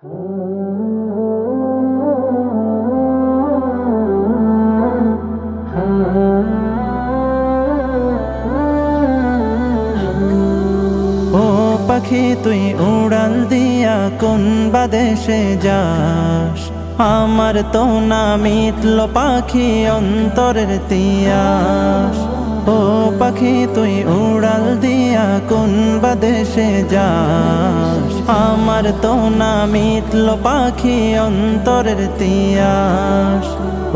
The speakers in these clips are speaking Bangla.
ও পাখি তুই উড়াল দিয়া কোন বাদেশে যাস, আমার তো না মিটল পাখি অন্তরের তিয়াস। ও পাখি তুই উড়াল দিয়া কোন বাদেশে যাস, আমার তো না মিটল পাখি অন্তরের তিয়াস।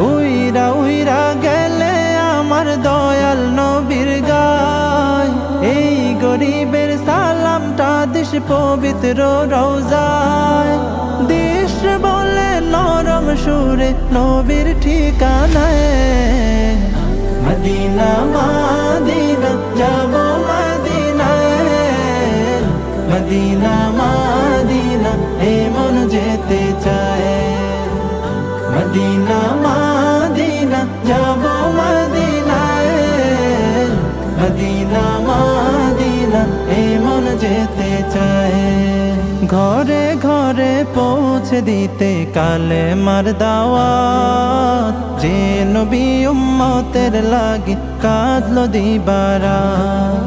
উইরা উইরা গেলে আমার দয়াল নবীর গায়, এই গরিবের সালামটা দিস পবিত্র রওজায়। দিস বলে নরম সুরে নবীর ঠিকানায়, মদিনা মদিনা যাব মদিনায়, মদিনা মদিনা এমন যেতে চায়। মদিনা মদিনা যাব মদিনায়, মদিনা মদিনা এমন যেতে চায়। ঘরে ঘরে পৌঁছে দিতে কালে মার দাওয়াত, যে নবী উম্মতের লাগি কাঁদলো দিবারাত।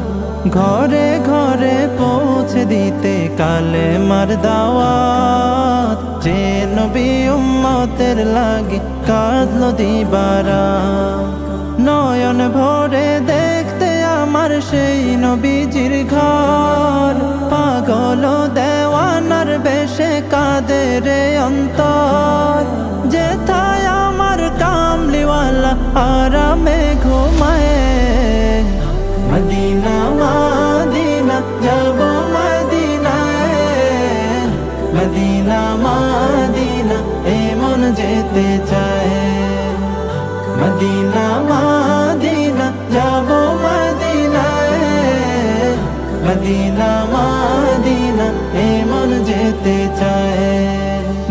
ঘরে ঘরে পৌঁছে দিতে কালে মার দাওয়াত, যে নবী উম্মতের লাগি কাঁদলো দিবারাত। নয়ন ভরে দেখতে আমার সেই নবীজির ঘর, পাগল দেওয়ানার বেশে কাঁদে রে অন্তর। যেথায় আমার কামলিওয়ালা আরামে ঘুমায়, মদিনা মদিনা যাব মদিনায়, মদিনা মদিনা এমন যেতে চায়। মদিনা মদিনা যাব মদিনায়, মদিনা মদিনা এমন যেতে চায়।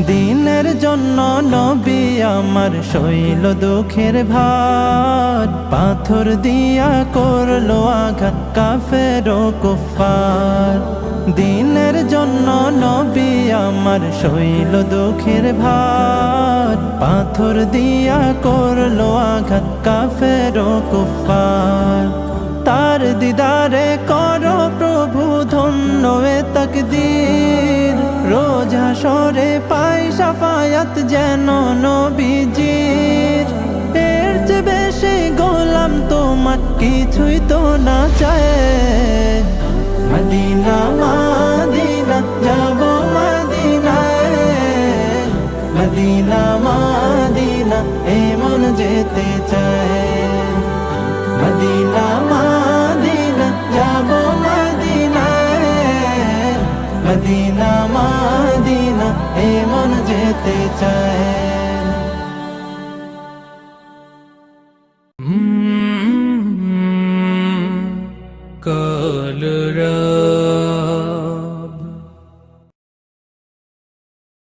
দিনের জন্য নবী আমার সইল দুঃখের ভার, পাথর দিয়া করলো আঘাত কাফের ও কুফার। দিনের জন্য নবী আমার সইল দুঃখের ভার, পাথর দিয়া করলো আঘাত কাফের ও কুফার। তার দিদারে করো প্রভু ধন্য এ তাকদীর, রোজ হাসরে পাই শাফায়াত যেন নবীজির। এর চেয়ে বেশি গোলাম তোমার কিছুই তো না চায়। মদিনা মদিনা যাব মদিনায়, মদিনা মদিনা এমন যেতে চায়। মদিনা মদিনা যাব মদিনায়, মদিনা মদিনা এমন যেতে চায়।